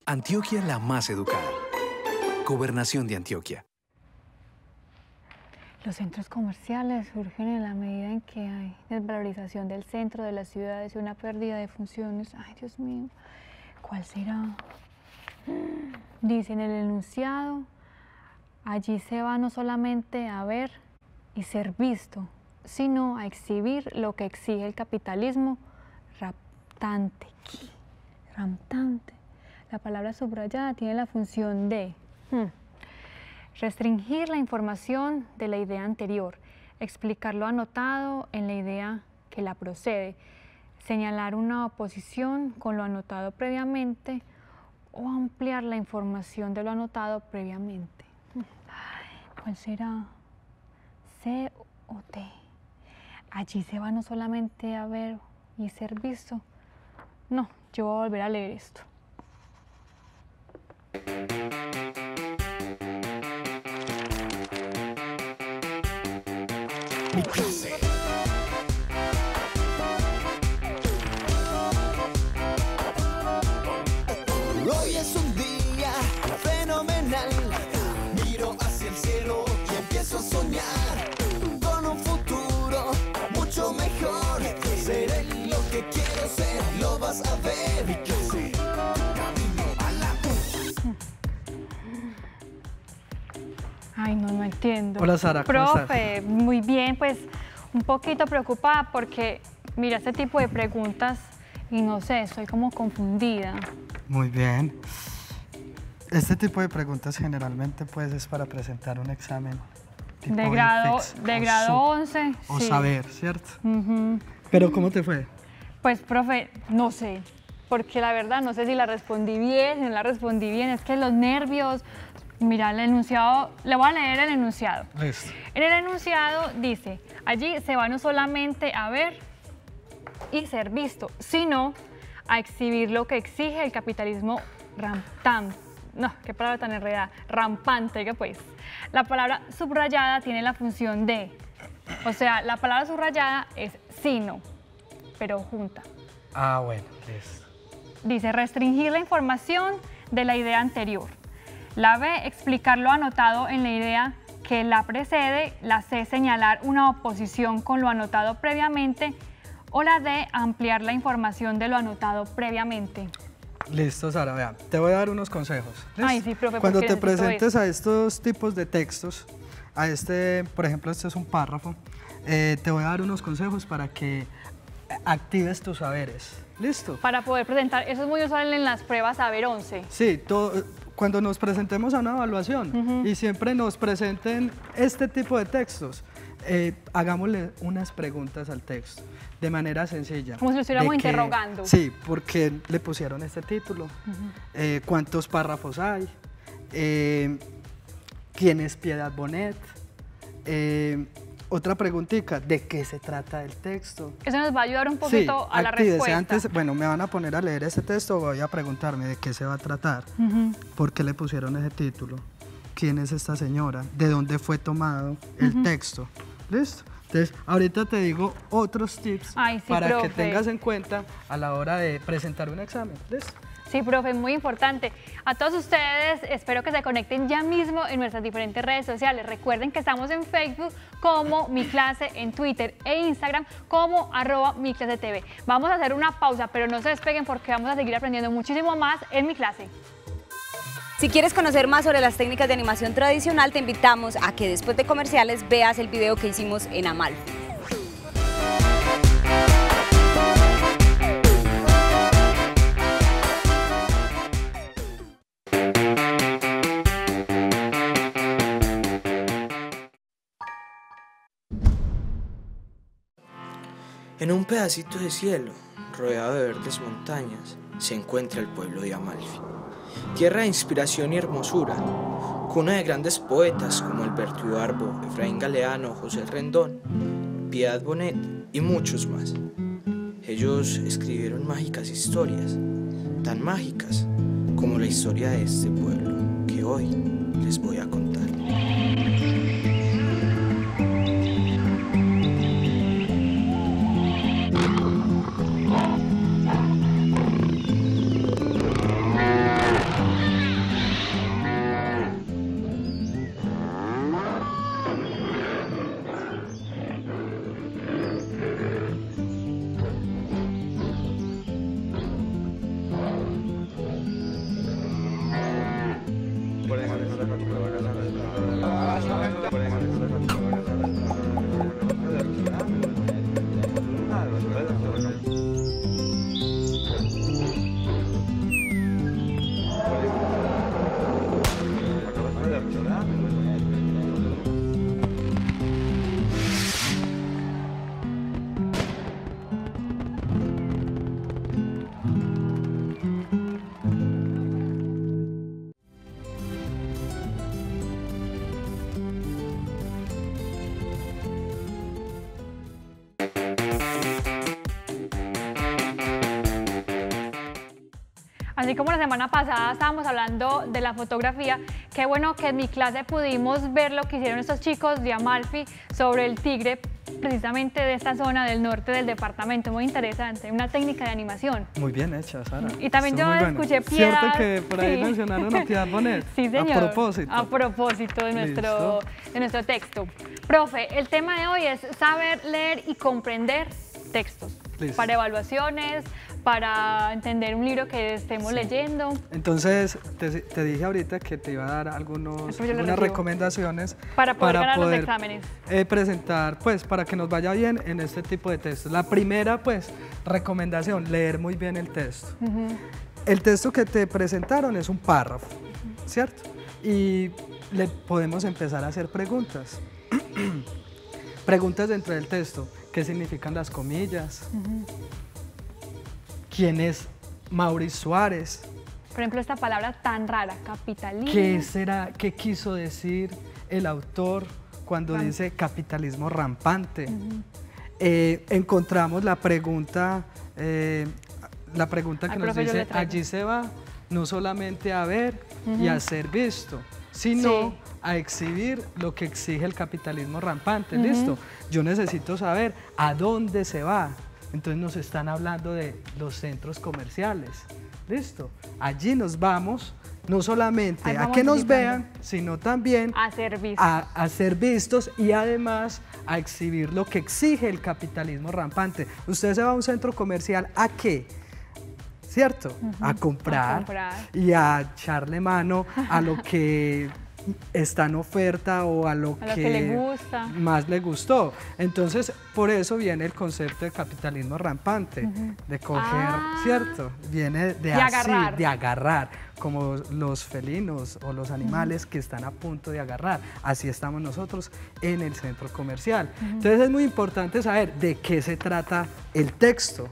Antioquia la más educada. Gobernación de Antioquia. Los centros comerciales surgen en la medida en que hay desvalorización del centro de las ciudades y una pérdida de funciones. Ay, Dios mío, ¿cuál será? Dice en el enunciado, allí se va no solamente a ver y ser visto, sino a exhibir lo que exige el capitalismo raptante. Raptante. La palabra subrayada tiene la función de restringir la información de la idea anterior, explicar lo anotado en la idea que la procede, señalar una oposición con lo anotado previamente o ampliar la información de lo anotado previamente. ¿Cuál será? ¿C o T? Allí se va no solamente a ver y ser visto. No, yo voy a volver a leer esto. Mi clase. Hoy es un día fenomenal. Miro hacia el cielo y empiezo a soñar con un futuro mucho mejor. Seré lo que quiero ser, lo vas a ver. Mi clase. Camino a la Ay, no entiendo. Hola Sara, ¿cómo estás? Profe, muy bien, pues un poquito preocupada porque mira este tipo de preguntas y no sé, estoy como confundida. Muy bien. Este tipo de preguntas generalmente pues es para presentar un examen tipo De grado IFEX 11. o sí. saber, ¿cierto? Ujú. Pero ¿cómo te fue? Pues, profe, no sé, porque la verdad no sé si la respondí bien, si no la respondí bien, es que los nervios. Mira, el enunciado, le voy a leer el enunciado. Listo. En el enunciado dice, allí se va no solamente a ver y ser visto, sino a exhibir lo que exige el capitalismo rampante. No, qué palabra tan enredada. Rampante, oiga pues. La palabra subrayada tiene la función de, o sea, la palabra subrayada es sino, pero junta. Ah, bueno, listo. Dice, restringir la información de la idea anterior. La B, explicar lo anotado en la idea que la precede. La C, señalar una oposición con lo anotado previamente. O la D, ampliar la información de lo anotado previamente. Listo, Sara, vea, te voy a dar unos consejos. ¿Listo? Ay, sí, profe, Cuando porque te necesito presentes a estos tipos de textos, a este, por ejemplo, este es un párrafo, te voy a dar unos consejos para que actives tus saberes. ¿Listo? Para poder presentar, eso es muy usual en las pruebas Saber 11. Sí, cuando nos presentemos a una evaluación y siempre nos presenten este tipo de textos, hagámosle unas preguntas al texto de manera sencilla. Como si lo estuviéramos interrogando. Sí, porque le pusieron este título, cuántos párrafos hay, quién es Piedad Bonet, otra preguntita, ¿de qué se trata el texto? Eso nos va a ayudar un poquito a la actívese. respuesta. Antes, bueno, me van a poner a leer ese texto, voy a preguntarme de qué se va a tratar, por qué le pusieron ese título, quién es esta señora, de dónde fue tomado el texto. ¿Listo? Entonces, ahorita te digo otros tips para profe, que tengas en cuenta a la hora de presentar un examen. ¿Listo? Sí, profe, muy importante. A todos ustedes, espero que se conecten ya mismo en nuestras diferentes redes sociales. Recuerden que estamos en Facebook como Mi Clase, en Twitter e Instagram como @miclasetv. Vamos a hacer una pausa, pero no se despeguen porque vamos a seguir aprendiendo muchísimo más en Mi Clase. Si quieres conocer más sobre las técnicas de animación tradicional, te invitamos a que después de comerciales veas el video que hicimos en Amalfi. En un pedacito de cielo, rodeado de verdes montañas, se encuentra el pueblo de Amalfi. Tierra de inspiración y hermosura, cuna de grandes poetas como Alberto Ibarbo, Efraín Galeano, José Rendón, Piedad Bonet y muchos más. Ellos escribieron mágicas historias, tan mágicas como la historia de este pueblo que hoy les voy a contar. Así como la semana pasada estábamos hablando de la fotografía, qué bueno que en mi clase pudimos ver lo que hicieron estos chicos de Amalfi sobre el tigre, precisamente de esta zona del norte del departamento. Muy interesante, una técnica de animación. Muy bien hecha, Sara. Y también Estuvo yo muy buena. escuché Piedad. Cierto que por ahí Sí. mencionaron a Piedad Bonet. Sí, señor. A propósito. A propósito de Listo. nuestro texto. Profe, el tema de hoy es saber leer y comprender textos. Listo. Para evaluaciones, para entender un libro que estemos Sí. leyendo. Entonces, te dije ahorita que te iba a dar Eso yo lo algunas recibo. recomendaciones Para poder ganar los poder, exámenes. presentar, pues, para que nos vaya bien en este tipo de textos. La primera, pues, recomendación, leer muy bien el texto. El texto que te presentaron es un párrafo, ¿cierto? Y le podemos empezar a hacer preguntas. Preguntas dentro del texto. ¿Qué significan las comillas? ¿Quién es Maurice Suárez? Por ejemplo, esta palabra tan rara, capitalismo. ¿Qué será? ¿Qué quiso decir el autor cuando dice capitalismo rampante? Encontramos la pregunta que Al nos profe yo le dice, traigo. allí se va no solamente a ver y a ser visto, sino Sí. a exhibir lo que exige el capitalismo rampante. ¿Listo? Yo necesito saber a dónde se va. Entonces nos están hablando de los centros comerciales. ¿Listo? Allí nos vamos, no solamente Ahí a vamos que nos anticipando. vean, sino también A ser visto. a ser vistos y además a exhibir lo que exige el capitalismo rampante. Usted se va a un centro comercial, ¿a qué? ¿Cierto? A comprar, A comprar. y a echarle mano a lo que está en oferta o a lo que le gusta. más le gustó. Entonces, por eso viene el concepto de capitalismo rampante, de coger, ¿cierto? Viene de así, agarrar. de agarrar, como los felinos o los animales que están a punto de agarrar. Así estamos nosotros en el centro comercial. Entonces es muy importante saber de qué se trata el texto,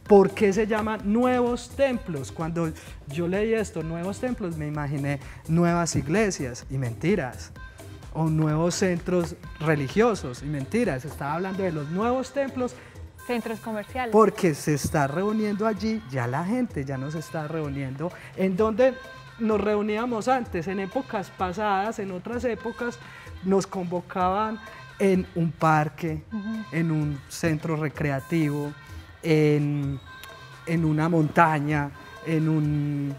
por qué se llama Nuevos Templos. Cuando yo leí esto, Nuevos Templos, me imaginé nuevas iglesias y mentiras, o nuevos centros religiosos y mentiras. Estaba hablando de los nuevos templos Centros comerciales. porque se está reuniendo allí, ya la gente ya nos está reuniendo en donde nos reuníamos antes, en épocas pasadas, en otras épocas nos convocaban en un parque, en un centro recreativo, en una montaña, en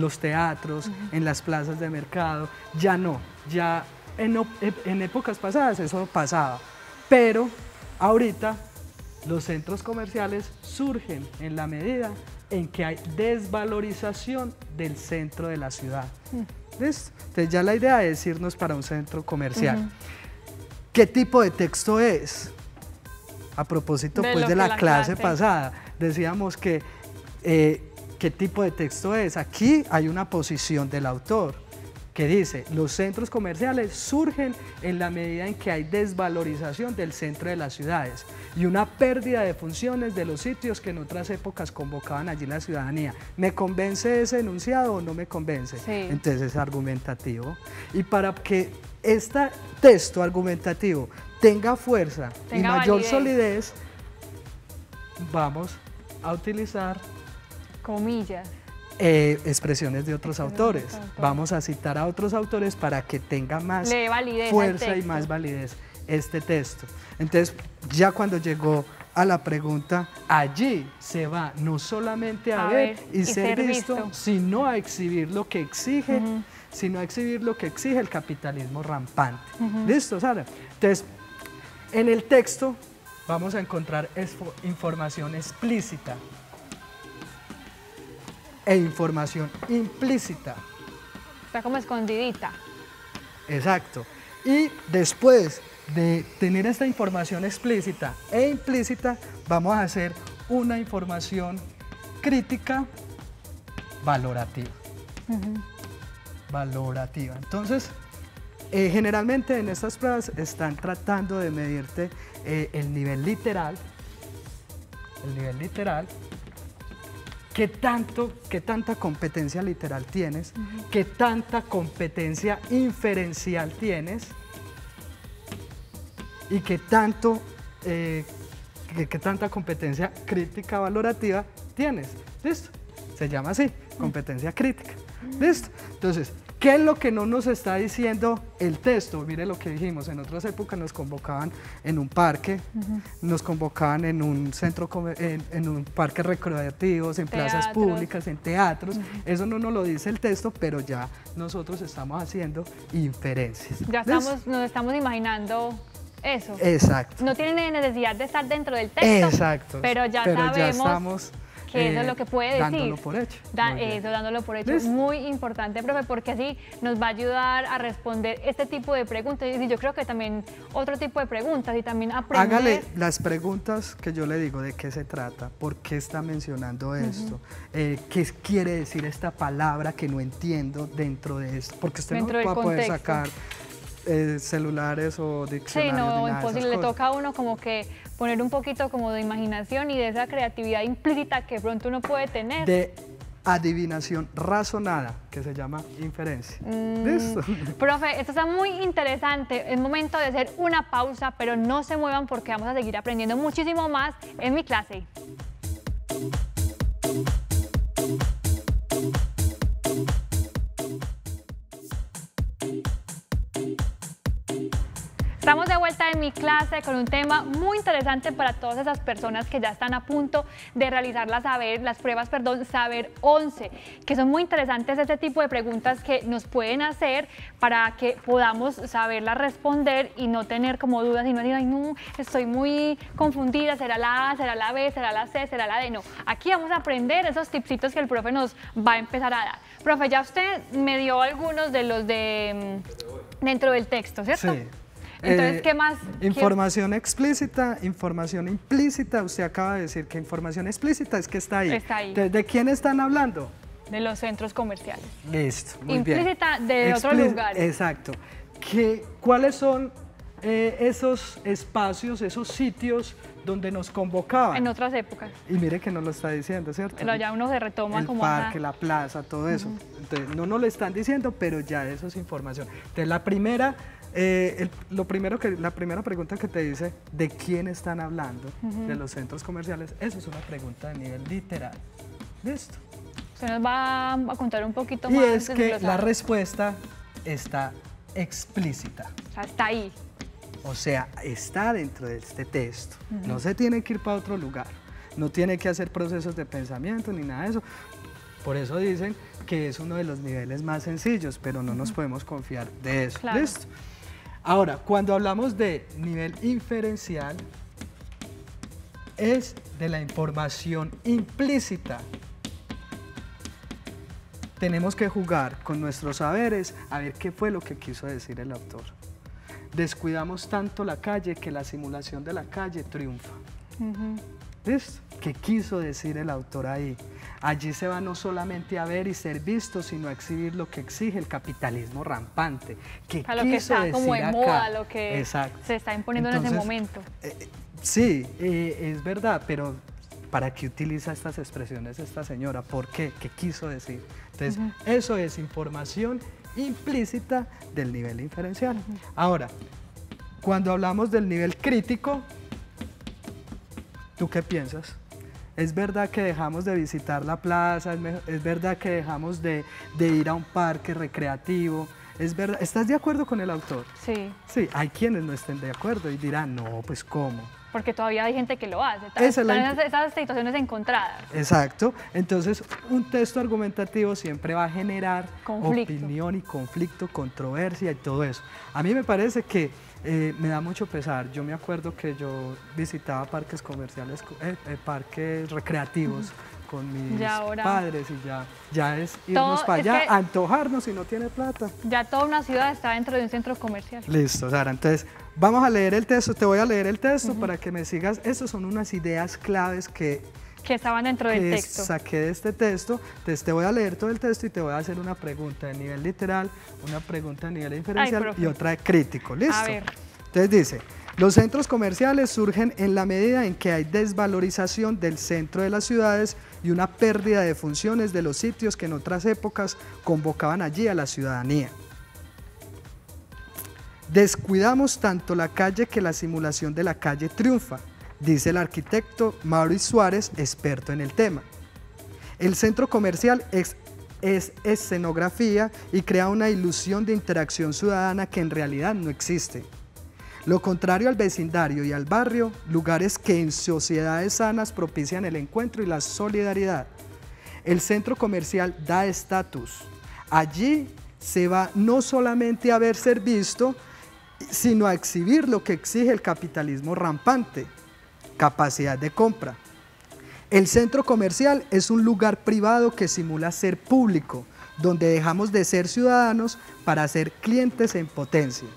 los teatros, en las plazas de mercado. Ya no, ya en épocas pasadas eso pasaba, pero ahorita los centros comerciales surgen en la medida en que hay desvalorización del centro de la ciudad. ¿Listo? Entonces ya la idea es irnos para un centro comercial. ¿Qué tipo de texto es? A propósito De pues lo de que la la clase clase. pasada, decíamos que ¿qué tipo de texto es? Aquí hay una posición del autor que dice, los centros comerciales surgen en la medida en que hay desvalorización del centro de las ciudades y una pérdida de funciones de los sitios que en otras épocas convocaban allí la ciudadanía. ¿Me convence ese enunciado o no me convence? Sí. Entonces es argumentativo. Y para que este texto argumentativo tenga fuerza y Tenga mayor validez. solidez, vamos a utilizar Comillas. expresiones de otros Expresiones de autores. otros autores. Vamos a citar a otros autores para que tenga más Le dé validez al fuerza y texto. más validez este texto. Entonces, ya cuando llegó a la pregunta, allí se va no solamente a ver y ser visto, sino a exhibir lo que exige, sino a exhibir lo que exige el capitalismo rampante. ¿Listo, Sara? Entonces, en el texto vamos a encontrar información explícita e información implícita. Está como escondidita. Exacto. Y después de tener esta información explícita e implícita, vamos a hacer una información crítica valorativa. Valorativa. Entonces, generalmente en estas pruebas están tratando de medirte el nivel literal. El nivel literal. ¿Qué tanta competencia literal tienes? ¿Qué tanta competencia inferencial tienes? ¿Y qué tanta competencia crítica valorativa tienes? ¿Listo? se llama así, competencia crítica. ¿Listo? Entonces, ¿qué es lo que no nos está diciendo el texto? Mire lo que dijimos, en otras épocas nos convocaban en un parque, nos convocaban en un centro, en un parque recreativos, en plazas públicas, en teatros. Eso no nos lo dice el texto, pero ya nosotros estamos haciendo inferencias. Ya nos estamos imaginando eso. Exacto. No tiene necesidad de estar dentro del texto, exacto, pero ya sabemos ya estamos que eso es lo que puede decir. Dándolo por hecho. Dándolo por hecho. ¿Listo? Muy importante, profe, porque así nos va a ayudar a responder este tipo de preguntas. Y yo creo que también otro tipo de preguntas y también aprender. Hágale las preguntas que yo le digo, de qué se trata, por qué está mencionando esto, qué quiere decir esta palabra que no entiendo dentro de esto, porque usted dentro no va a poder contexto. sacar celulares o diccionarios. Sí, no, ni nada de imposible. esas Le cosas. toca a uno como que poner un poquito como de imaginación y de esa creatividad implícita que pronto uno puede tener. De adivinación razonada, que se llama inferencia. ¿Listo? Profe, esto está muy interesante. Es momento de hacer una pausa, pero no se muevan porque vamos a seguir aprendiendo muchísimo más en mi clase. Estamos de vuelta en mi clase con un tema muy interesante para todas esas personas que ya están a punto de realizar las pruebas Saber 11, que son muy interesantes este tipo de preguntas que nos pueden hacer para que podamos saberlas responder y no tener como dudas y no decir, ay no, estoy muy confundida, será la A, será la B, será la C, será la D. No, aquí vamos a aprender esos tipsitos que el profe nos va a empezar a dar. Profe, ya usted me dio algunos de los de dentro del texto, ¿cierto? Sí. Entonces, ¿qué más? Información explícita, información implícita. Usted acaba de decir que información explícita es que está ahí. Está ahí. ¿De quién están hablando? De los centros comerciales. Listo, muy bien. Implícita de otros lugares. Exacto. ¿Cuáles son esos espacios, esos sitios donde nos convocaban? En otras épocas. Y mire que nos lo está diciendo, ¿cierto? Pero ya uno se retoma el como parque, la plaza, todo eso. Entonces, no nos lo están diciendo, pero ya eso es información. Entonces, la primera pregunta que te dice, ¿de quién están hablando? De los centros comerciales. Eso es una pregunta de nivel literal. ¿Listo? Usted nos va a contar un poquito Y más. es que la respuesta está explícita. O sea, está ahí. O sea, está dentro de este texto. No se tiene que ir para otro lugar. No tiene que hacer procesos de pensamiento ni nada de eso. Por eso dicen que es uno de los niveles más sencillos, pero no nos podemos confiar de eso. Claro. ¿Listo? Ahora, cuando hablamos de nivel inferencial, es de la información implícita. Tenemos que jugar con nuestros saberes a ver qué fue lo que quiso decir el autor. Descuidamos tanto la calle que la simulación de la calle triunfa. ¿Listo? ¿Qué quiso decir el autor ahí? Allí se va no solamente a ver y ser visto, sino a exhibir lo que exige el capitalismo rampante. ¿Qué A lo que quiso está como decir en acá? moda, lo que Exacto. se está imponiendo en ese Entonces, momento. Sí, es verdad, pero ¿para qué utiliza estas expresiones esta señora? ¿Por qué? ¿Qué quiso decir? Entonces, eso es información implícita del nivel inferencial. Ahora, cuando hablamos del nivel crítico, ¿tú qué piensas? ¿Es verdad que dejamos de visitar la plaza? ¿Es verdad que dejamos de ir a un parque recreativo? ¿Es verdad? ¿Estás de acuerdo con el autor? Sí. Sí, hay quienes no estén de acuerdo y dirán, no, pues ¿cómo? Porque todavía hay gente que lo hace. Esa es la Esas situaciones encontradas. Exacto. Entonces, un texto argumentativo siempre va a generar Conflicto. opinión y conflicto, controversia y todo eso. A mí me parece que me da mucho pesar. Yo me acuerdo que yo visitaba parques comerciales, parques recreativos con mis padres y ya es irnos para allá, a antojarnos si no tiene plata. Ya toda una ciudad está dentro de un centro comercial. Listo, Sara. Entonces, vamos a leer el texto. Te voy a leer el texto para que me sigas. Estas son unas ideas claves que estaban dentro del texto. Saqué de este texto. Entonces, te voy a leer todo el texto y te voy a hacer una pregunta de nivel literal, una pregunta de nivel inferencial y otra de crítico. ¿Listo? A ver. Entonces dice, los centros comerciales surgen en la medida en que hay desvalorización del centro de las ciudades y una pérdida de funciones de los sitios que en otras épocas convocaban allí a la ciudadanía. Descuidamos tanto la calle que la simulación de la calle triunfa, dice el arquitecto Maurice Suárez, experto en el tema. El centro comercial es escenografía y crea una ilusión de interacción ciudadana que en realidad no existe. Lo contrario al vecindario y al barrio, lugares que en sociedades sanas propician el encuentro y la solidaridad. El centro comercial da estatus. Allí se va no solamente a ver ser visto, sino a exhibir lo que exige el capitalismo rampante, capacidad de compra. El centro comercial es un lugar privado que simula ser público, donde dejamos de ser ciudadanos para ser clientes en potencia.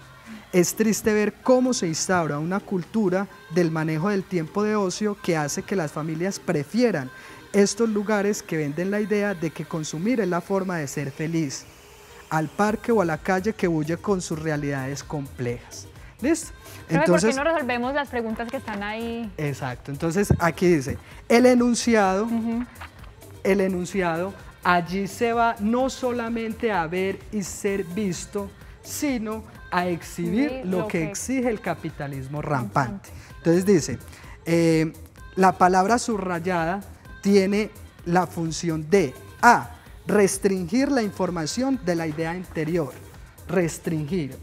Es triste ver cómo se instaura una cultura del manejo del tiempo de ocio que hace que las familias prefieran estos lugares que venden la idea de que consumir es la forma de ser feliz, al parque o a la calle que huye con sus realidades complejas. ¿Listo? Entonces, ¿por qué no resolvemos las preguntas que están ahí? Exacto, entonces aquí dice, el enunciado, allí se va no solamente a ver y ser visto, sino a exhibir lo que exige el capitalismo rampante. Entonces dice, la palabra subrayada tiene la función de A, restringir la información de la idea anterior, restringir,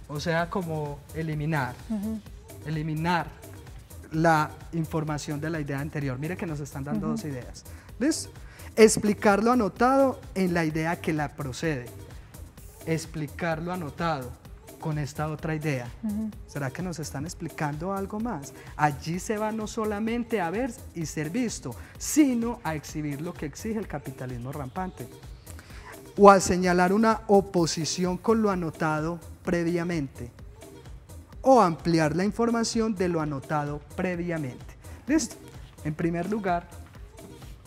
o sea, como eliminar, eliminar la información de la idea anterior. Mire que nos están dando dos ideas. ¿Listo? Explicar lo anotado en la idea que la procede. Explicar lo anotado con esta otra idea. ¿Será que nos están explicando algo más? Allí se va no solamente a ver y ser visto, sino a exhibir lo que exige el capitalismo rampante. O a señalar una oposición con lo anotado previamente. O ampliar la información de lo anotado previamente. ¿Listo? En primer lugar,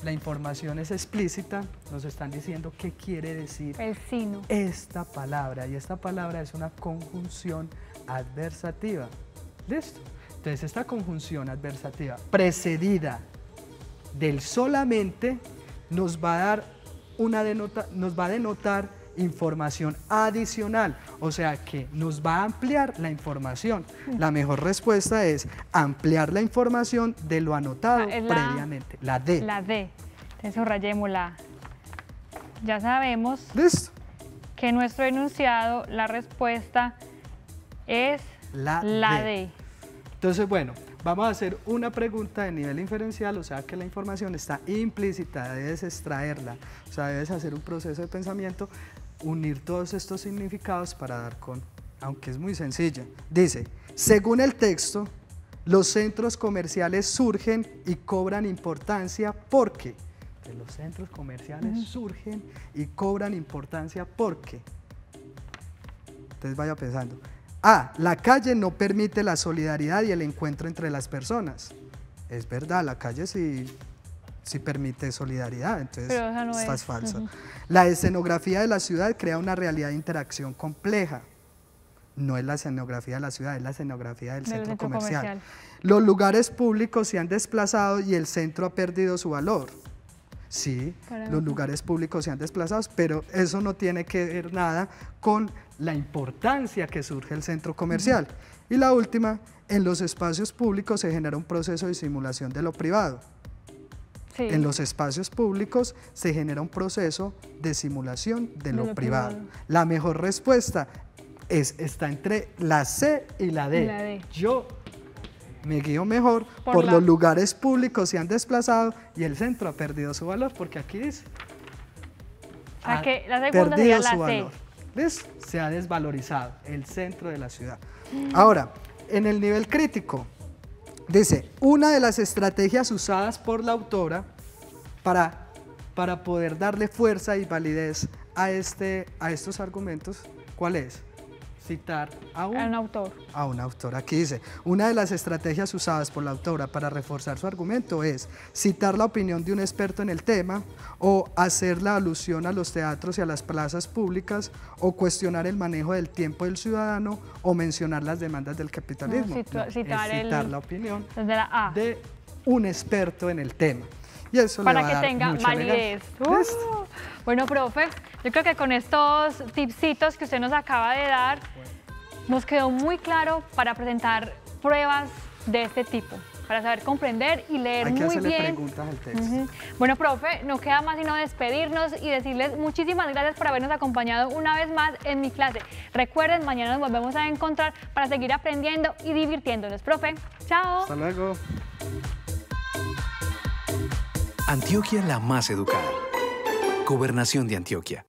la información es explícita, nos están diciendo qué quiere decir esta palabra, y esta palabra es una conjunción adversativa. ¿Listo? Entonces esta conjunción adversativa precedida del solamente nos va a dar nos va a denotar información adicional, o sea que nos va a ampliar la información. La mejor respuesta es ampliar la información de lo anotado previamente. La D. La D. Entonces subrayémosla. Ya sabemos ¿listo? Que nuestro enunciado, la respuesta es la D. Entonces, bueno, vamos a hacer una pregunta de nivel inferencial, o sea que la información está implícita, debes extraerla, o sea, debes hacer un proceso de pensamiento, unir todos estos significados para dar con, aunque es muy sencilla. Dice, según el texto, los centros comerciales surgen y cobran importancia porque, los centros comerciales surgen y cobran importancia porque, entonces vaya pensando. A, la calle no permite la solidaridad y el encuentro entre las personas. Es verdad, la calle sí permite solidaridad, entonces esta es falsa. La escenografía de la ciudad crea una realidad de interacción compleja. No es la escenografía de la ciudad, es la escenografía del centro comercial. Los lugares públicos se han desplazado y el centro ha perdido su valor. Sí, los lugares públicos se han desplazado, pero eso no tiene que ver nada con la importancia que surge el centro comercial. Y la última, en los espacios públicos se genera un proceso de simulación de lo privado. Sí. En los espacios públicos se genera un proceso de simulación de lo privado. La mejor respuesta está entre la C y la D. Yo me guío mejor por los lugares públicos se han desplazado y el centro ha perdido su valor, porque aquí dice la segunda sería la C. ¿Ves? Se ha desvalorizado el centro de la ciudad. Ahora, en el nivel crítico, dice, una de las estrategias usadas por la autora para poder darle fuerza y validez a estos argumentos, ¿cuál es? Citar a un autor. A un autor. Aquí dice, una de las estrategias usadas por la autora para reforzar su argumento es citar la opinión de un experto en el tema, o hacer la alusión a los teatros y a las plazas públicas, o cuestionar el manejo del tiempo del ciudadano, o mencionar las demandas del capitalismo. Citar la opinión de un experto en el tema. Y eso para le va que a dar tenga mucha validez. Bueno, profe, yo creo que con estos tipsitos que usted nos acaba de dar, nos quedó muy claro para presentar pruebas de este tipo. para saber comprender y leer Hay que muy hacerle bien. preguntas al texto. Bueno, profe, no queda más sino despedirnos y decirles muchísimas gracias por habernos acompañado una vez más en mi clase. Recuerden, mañana nos volvemos a encontrar para seguir aprendiendo y divirtiéndonos. Profe, chao. Hasta luego. Antioquia la más educada. Gobernación de Antioquia.